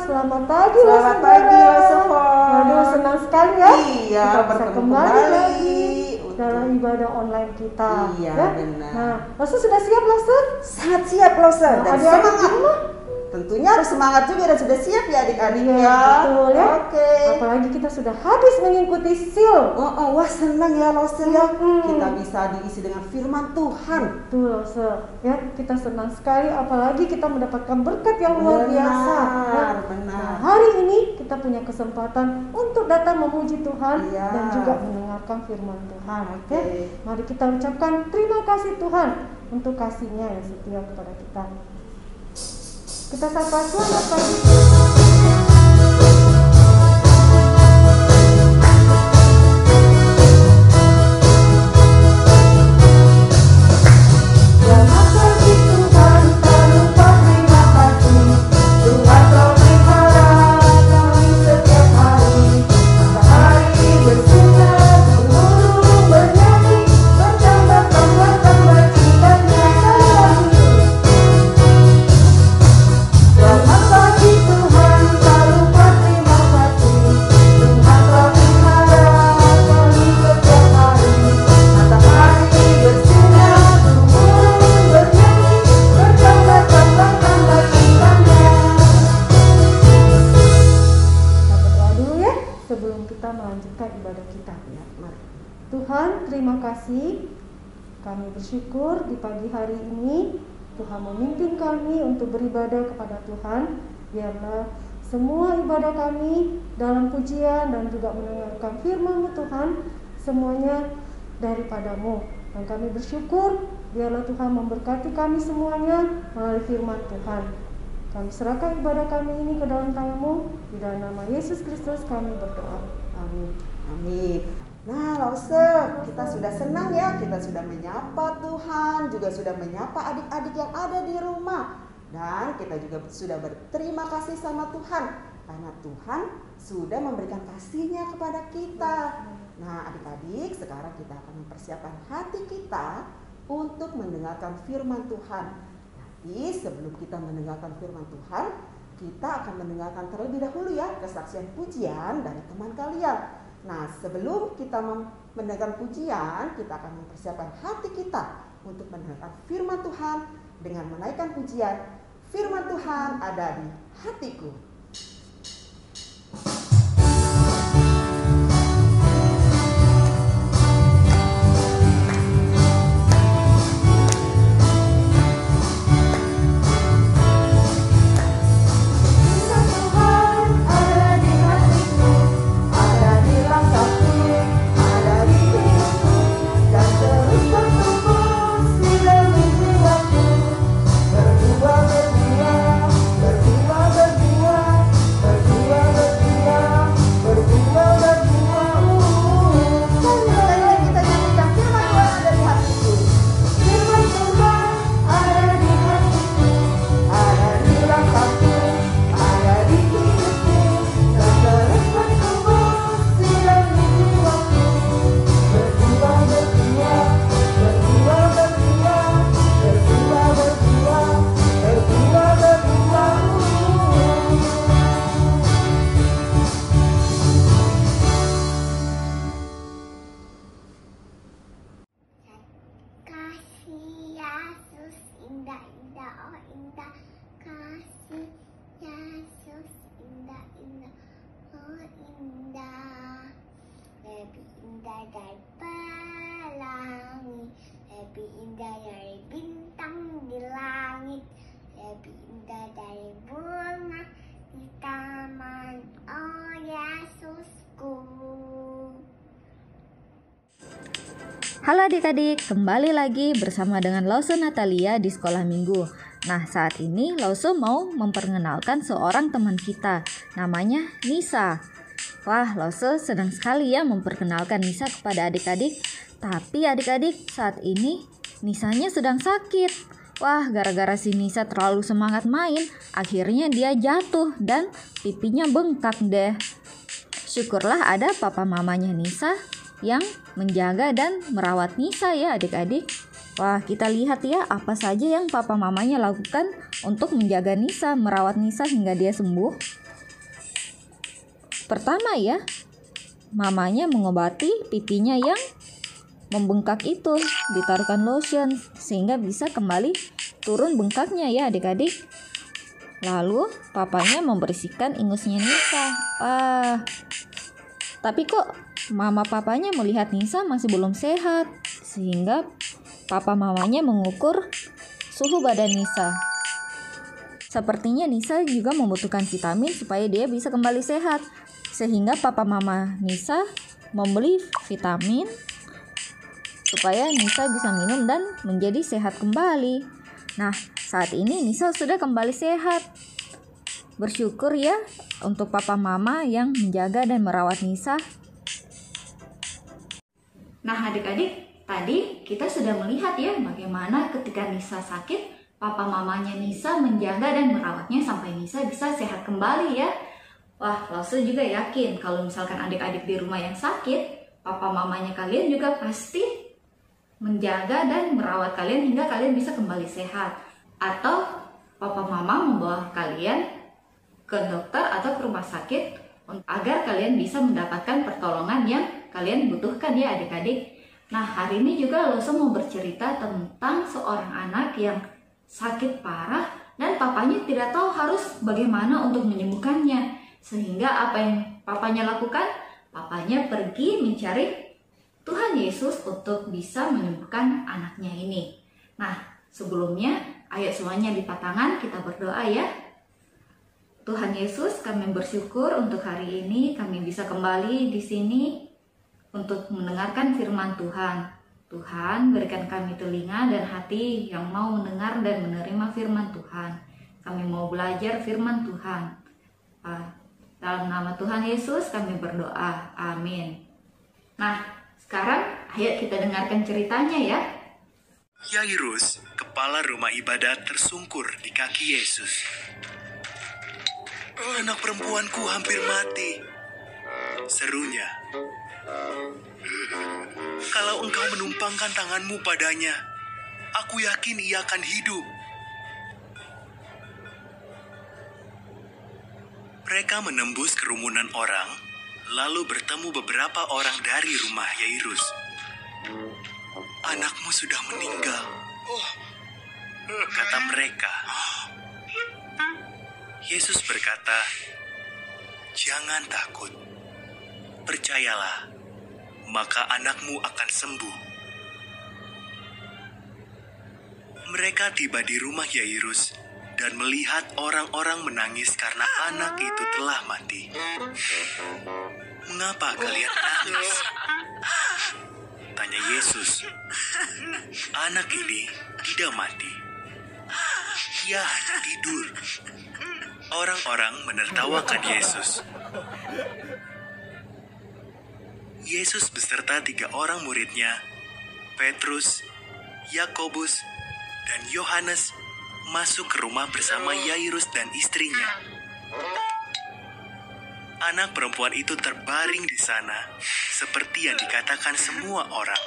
selamat pagi Selamat pagi Losefon. Aduh, senang sekali ya. Iya, kita bisa bertemu kembali lagi untuk dalam ibadah online kita. Iya, ya? benar. Nah, Lose sudah siap, Lose? Sangat siap Lose, dan adik-adik semangat. di rumah? Tentunya harus semangat juga dan sudah siap ya adik-adik Iya, ya. betul ya. Oke. Apalagi kita sudah habis mengikuti SEAL. Wah senang ya Lose ya. Mm-mm. Kita bisa diisi dengan firman Tuhan. Betul, Lose. Ya, kita senang sekali apalagi kita mendapatkan berkat yang luar biasa. Ya. Benar. Nah, hari ini kita punya kesempatan untuk datang memuji Tuhan Iya. dan juga mendengarkan firman Tuhan. Oke. Ya. Mari kita ucapkan terima kasih Tuhan untuk kasih-Nya yang setia kepada kita. Kita sapa selamat pagi. Selamat pagi Tuhan, tak lupa terima kasih. Tuhan telah pelihara kami setiap hari. Matahari bersinar, burung bernyanyi, bertambah cikannya lagi. Selamat pagi Tuhan, tak lupa terima kasih. Tuhan telah pelihara kami setiap hari. Matahari bersinar, burung bernyanyi, bertambah cikannya. Kita berdoa dulu ya sebelum kita melanjutkan ibadah kita. Ya, mari. Tuhan, terima kasih. Kami bersyukur di pagi hari ini Tuhan memimpin kami untuk beribadah kepada Tuhan. Biarlah semua ibadah kami dalam pujian dan juga mendengarkan firman-Mu Tuhan, semuanya daripadamu. Dan kami bersyukur biarlah Tuhan memberkati kami semuanya melalui firman Tuhan. Kami serahkan ibadah kami ini ke dalam tangan-Mu. Di dalam nama Yesus Kristus kami berdoa. Amin. Amin. Nah, Lose, kita sudah senang ya, kita sudah menyapa Tuhan, juga sudah menyapa adik-adik yang ada di rumah. Dan kita juga sudah berterima kasih sama Tuhan, karena Tuhan sudah memberikan kasih-Nya kepada kita. Nah, adik-adik, sekarang kita akan mempersiapkan hati kita untuk mendengarkan firman Tuhan. Tapi sebelum kita mendengarkan firman Tuhan, kita akan mendengarkan terlebih dahulu ya kesaksian pujian dari teman kalian. Nah, sebelum kita mendengarkan pujian, kita akan mempersiapkan hati kita untuk mendengarkan firman Tuhan dengan menaikkan pujian. Firman Tuhan ada di hatiku. Kasih Yesus indah-indah, oh indah. Kasih Yesus indah-indah, oh indah. Lebih indah dari pelangi, lebih indah dari bintang di langit, lebih indah dari bunga di taman, oh Yesusku. Halo adik-adik, kembali lagi bersama dengan Lause Natalia di Sekolah Minggu. Nah, saat ini Lause mau memperkenalkan seorang teman kita, namanya Nisa. Wah, Lause senang sekali ya memperkenalkan Nisa kepada adik-adik. Tapi adik-adik, saat ini Nisanya sedang sakit. Wah, gara-gara si Nisa terlalu semangat main, akhirnya dia jatuh dan pipinya bengkak deh. Syukurlah ada papa mamanya Nisa yang menjaga dan merawat Nisa ya adik-adik. Wah, kita lihat ya apa saja yang papa mamanya lakukan untuk menjaga Nisa, merawat Nisa hingga dia sembuh. Pertama ya, mamanya mengobati pipinya yang membengkak itu, ditaruhkan lotion sehingga bisa kembali turun bengkaknya ya adik-adik. Lalu papanya membersihkan ingusnya Nisa. Tapi kok mama papanya melihat Nisa masih belum sehat, sehingga papa mamanya mengukur suhu badan Nisa. Sepertinya Nisa juga membutuhkan vitamin supaya dia bisa kembali sehat, sehingga papa mama Nisa membeli vitamin supaya Nisa bisa minum dan menjadi sehat kembali. Nah, saat ini Nisa sudah kembali sehat. Bersyukur ya untuk papa mama yang menjaga dan merawat Nisa. Nah, adik-adik, tadi kita sudah melihat ya bagaimana ketika Nisa sakit, papa mamanya Nisa menjaga dan merawatnya sampai Nisa bisa sehat kembali ya. Wah, Lause juga yakin kalau misalkan adik-adik di rumah yang sakit, papa mamanya kalian juga pasti menjaga dan merawat kalian hingga kalian bisa kembali sehat. Atau papa mama membawa kalian ke dokter atau ke rumah sakit agar kalian bisa mendapatkan pertolongan yang kalian butuhkan ya adik-adik. Nah, hari ini juga Lause mau bercerita tentang seorang anak yang sakit parah dan papanya tidak tahu harus bagaimana untuk menyembuhkannya. Sehingga apa yang papanya lakukan? Papanya pergi mencari Tuhan Yesus untuk bisa menyembuhkan anaknya ini. Nah, sebelumnya ayo semuanya lipat tangan, kita berdoa ya. Tuhan Yesus, kami bersyukur untuk hari ini kami bisa kembali di sini untuk mendengarkan firman Tuhan. Tuhan, berikan kami telinga dan hati yang mau mendengar dan menerima firman Tuhan. Kami mau belajar firman Tuhan. Dalam nama Tuhan Yesus kami berdoa. Amin. Nah, sekarang ayo kita dengarkan ceritanya ya. Yairus, kepala rumah ibadat, tersungkur di kaki Yesus. Anak perempuanku hampir mati, serunya. Kalau engkau menumpangkan tanganmu padanya, aku yakin ia akan hidup. Mereka menembus kerumunan orang, lalu bertemu beberapa orang dari rumah Yairus. Anakmu sudah meninggal, kata mereka. Yesus berkata, jangan takut, percayalah, maka anakmu akan sembuh. Mereka tiba di rumah Yairus dan melihat orang-orang menangis karena anak itu telah mati. Mengapa kalian menangis? Tanya Yesus. Anak ini tidak mati. Ia hanya tidur. Orang-orang menertawakan Yesus. Yesus beserta 3 orang muridnya, Petrus, Yakobus, dan Yohanes, masuk ke rumah bersama Yairus dan istrinya. Anak perempuan itu terbaring di sana, seperti yang dikatakan semua orang.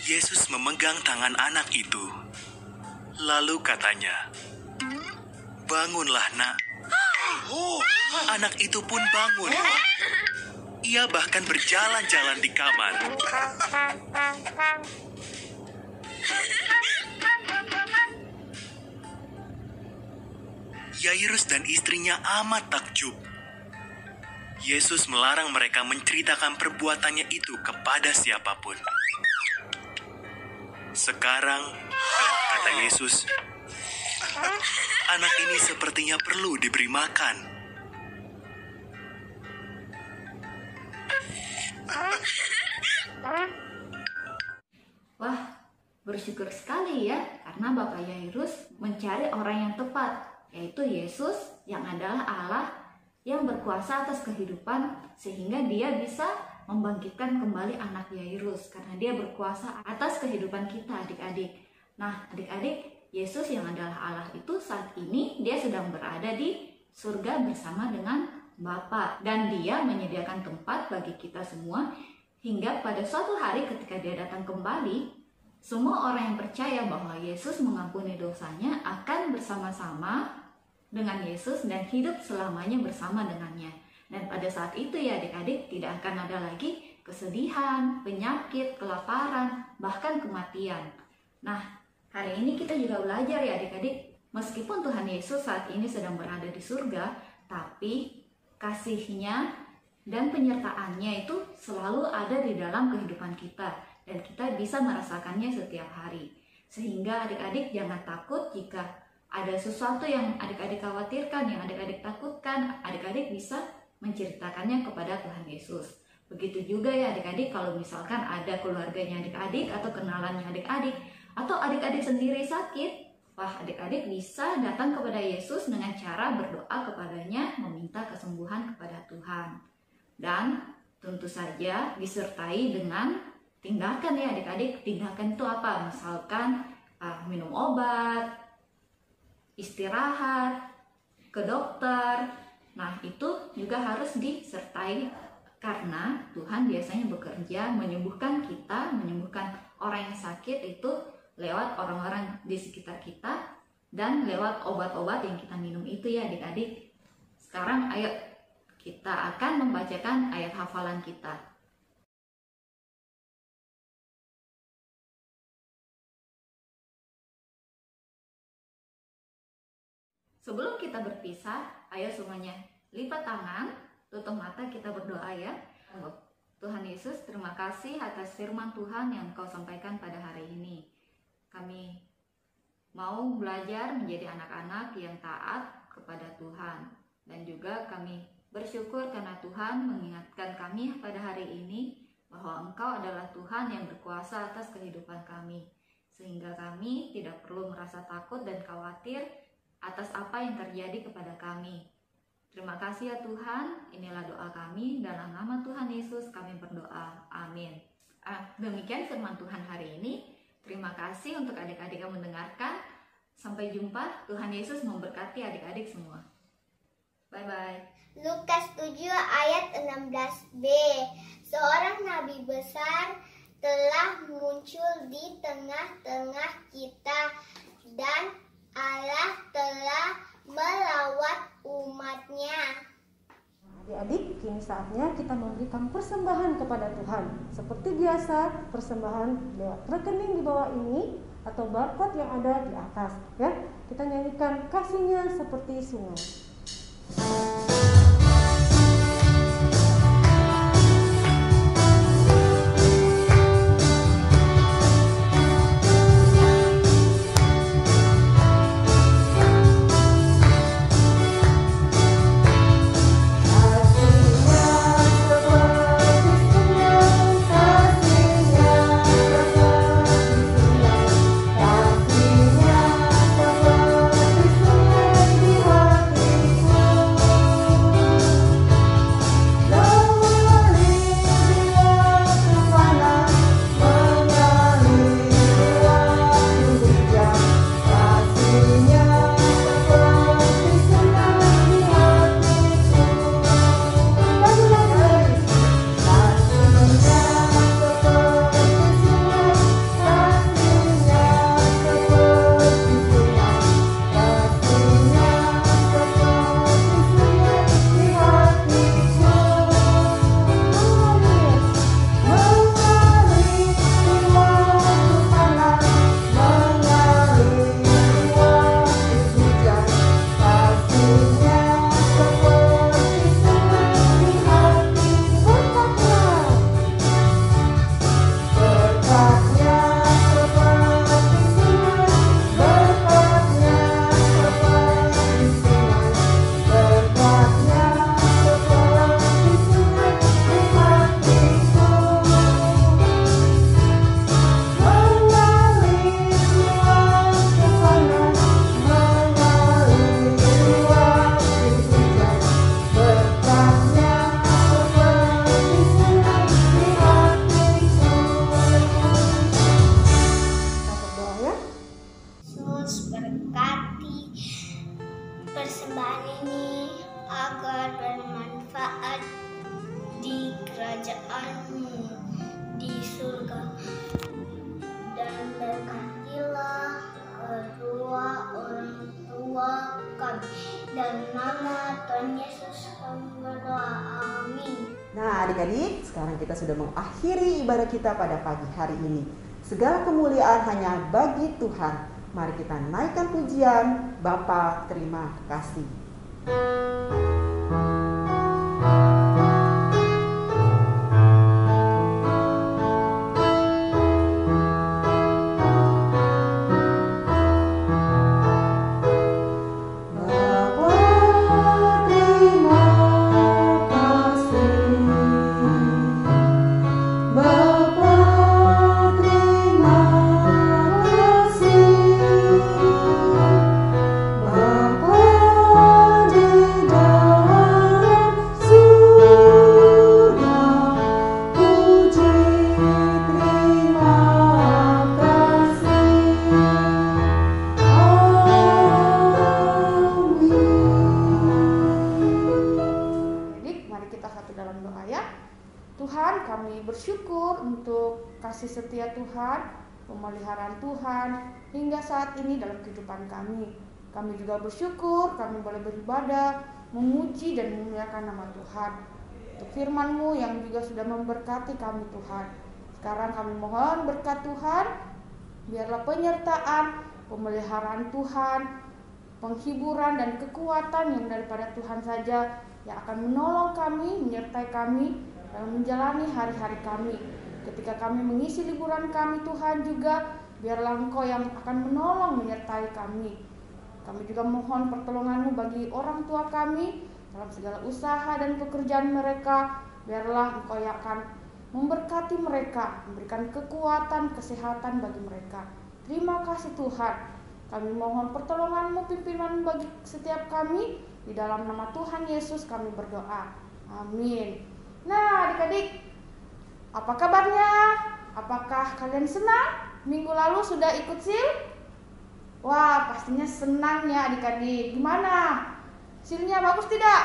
Yesus memegang tangan anak itu, lalu katanya, bangunlah nak. Anak itu pun bangun. Ia bahkan berjalan-jalan di kamar. Yairus dan istrinya amat takjub. Yesus melarang mereka menceritakan perbuatannya itu kepada siapapun. Sekarang, kata Yesus, anak ini sepertinya perlu diberi makan. Wah, bersyukur sekali ya, karena Bapak Yairus mencari orang yang tepat, yaitu Yesus yang adalah Allah yang berkuasa atas kehidupan, sehingga dia bisa membangkitkan kembali anak Yairus, karena dia berkuasa atas kehidupan kita adik-adik. Nah adik-adik, Yesus yang adalah Allah itu saat ini dia sedang berada di surga bersama dengan Bapa, dan dia menyediakan tempat bagi kita semua hingga pada suatu hari ketika dia datang kembali, Semua orang yang percaya bahwa Yesus mengampuni dosanya akan bersama-sama dengan Yesus dan hidup selamanya bersama dengannya. Dan pada saat itu ya adik-adik, tidak akan ada lagi kesedihan, penyakit, kelaparan, bahkan kematian. Nah, hari ini kita juga belajar ya adik-adik, meskipun Tuhan Yesus saat ini sedang berada di surga, tapi kasih-Nya dan penyertaannya itu selalu ada di dalam kehidupan kita, dan kita bisa merasakannya setiap hari. Sehingga adik-adik jangan takut jika ada sesuatu yang adik-adik khawatirkan, yang adik-adik takutkan, adik-adik bisa menceritakannya kepada Tuhan Yesus. Begitu juga ya adik-adik, kalau misalkan ada keluarganya adik-adik atau kenalannya adik-adik, atau adik-adik sendiri sakit, wah adik-adik bisa datang kepada Yesus dengan cara berdoa kepadanya, meminta kesembuhan kepada Tuhan. Dan tentu saja disertai dengan tindakan ya adik-adik. Tindakan itu apa? Misalkan minum obat, istirahat, ke dokter. Nah itu juga harus disertai, karena Tuhan biasanya bekerja menyembuhkan kita, menyembuhkan orang yang sakit itu lewat orang-orang di sekitar kita dan lewat obat-obat yang kita minum itu ya adik-adik. Sekarang ayo kita akan membacakan ayat hafalan kita. Sebelum kita berpisah, ayo semuanya lipat tangan, tutup mata, kita berdoa ya. Tuhan Yesus, terima kasih atas firman Tuhan yang Kau sampaikan pada hari ini. Kami mau belajar menjadi anak-anak yang taat kepada Tuhan. Dan juga kami bersyukur karena Tuhan mengingatkan kami pada hari ini bahwa Engkau adalah Tuhan yang berkuasa atas kehidupan kami. Sehingga kami tidak perlu merasa takut dan khawatir atas apa yang terjadi kepada kami. Terima kasih ya Tuhan, inilah doa kami, dalam nama Tuhan Yesus kami berdoa, amin. Demikian firman Tuhan hari ini. Terima kasih untuk adik-adik yang mendengarkan. Sampai jumpa, Tuhan Yesus memberkati adik-adik semua. Bye-bye. Lukas 7 ayat 16b. Seorang nabi besar telah muncul di tengah-tengah kita, dan Allah telah melawat umatnya. Adik-adik, kini saatnya kita memberikan persembahan kepada Tuhan. Seperti biasa, persembahan lewat rekening di bawah ini atau barcode yang ada di atas. Ya, kita nyanyikan kasihnya seperti sungai. Kasihnya seperti sungai di hatiku. adik-adik, sekarang kita sudah mengakhiri ibadah kita pada pagi hari ini. Segala kemuliaan hanya bagi Tuhan. Mari kita naikkan pujian. Bapa, terima kasih. Kasih setia Tuhan, pemeliharaan Tuhan hingga saat ini dalam kehidupan kami. Kami juga bersyukur kami boleh beribadah, memuji dan memuliakan nama Tuhan. Untuk firman-Mu yang juga sudah memberkati kami Tuhan. Sekarang kami mohon berkat Tuhan, biarlah penyertaan, pemeliharaan Tuhan, penghiburan dan kekuatan yang daripada Tuhan saja yang akan menolong kami, menyertai kami dalam menjalani hari-hari kami. Ketika kami mengisi liburan kami Tuhan juga, biarlah Engkau yang akan menolong menyertai kami. Kami juga mohon pertolongan-Mu bagi orang tua kami dalam segala usaha dan pekerjaan mereka. Biarlah Engkau yang akan memberkati mereka, memberikan kekuatan, kesehatan bagi mereka. Terima kasih Tuhan. Kami mohon pertolongan-Mu, pimpinan bagi setiap kami. Di dalam nama Tuhan Yesus kami berdoa. Amin. Nah adik-adik, apa kabarnya? Apakah kalian senang? Minggu lalu sudah ikut SIL? Wah, pastinya senang ya adik-adik. Gimana? SIL-nya bagus tidak?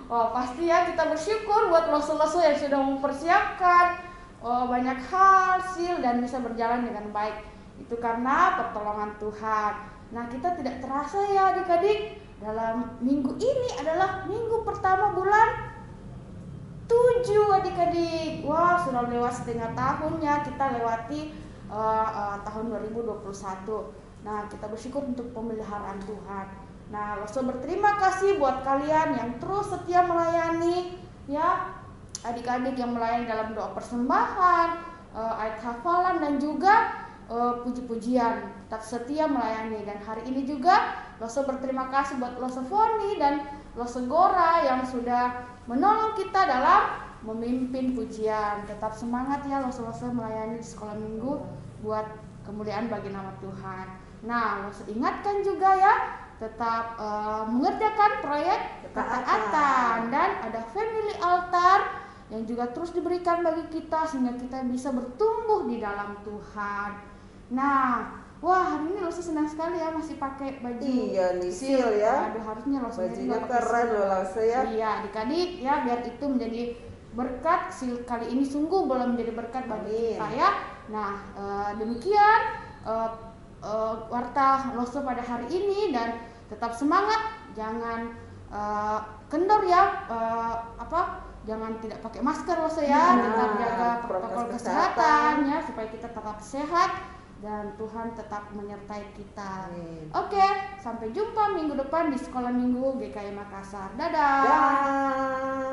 Wah, pasti ya kita bersyukur buat loso-loso yang sudah mempersiapkan banyak hal SIL dan bisa berjalan dengan baik. Itu karena pertolongan Tuhan. Nah, kita tidak terasa ya adik-adik, dalam minggu ini adalah minggu pertama bulan 7 adik-adik. Wah, sudah lewat setengah tahunnya kita lewati tahun 2021. Nah, kita bersyukur untuk pemeliharaan Tuhan. Nah, Loso berterima kasih buat kalian yang terus setia melayani ya, adik-adik yang melayani dalam doa persembahan, ayat hafalan dan juga puji-pujian, tetap setia melayani. Dan hari ini juga Loso berterima kasih buat Loso Foni dan Loso Gora yang sudah menolong kita dalam memimpin pujian. Tetap semangat ya Loso-loso melayani di sekolah minggu buat kemuliaan bagi nama Tuhan. Nah, Loso ingatkan juga ya, tetap mengerjakan proyek ketaatan dan ada family altar yang juga terus diberikan bagi kita sehingga kita bisa bertumbuh di dalam Tuhan. Nah, wah hari ini Loso senang sekali ya masih pakai baju SIL ya. Aduh, harusnya Loso bajunya keren loh Loso ya. Iya adik-adik ya, biar itu menjadi berkat. SIL kali ini sungguh boleh menjadi berkat bagi kita ya. Nah demikian warta Loso pada hari ini, dan tetap semangat, jangan kendor ya, jangan tidak pakai masker Loso ya, tetap jaga protokol kesehatan ya supaya kita tetap sehat dan Tuhan tetap menyertai kita. Oke, sampai jumpa minggu depan di Sekolah Minggu GKI Makassar. Dadah.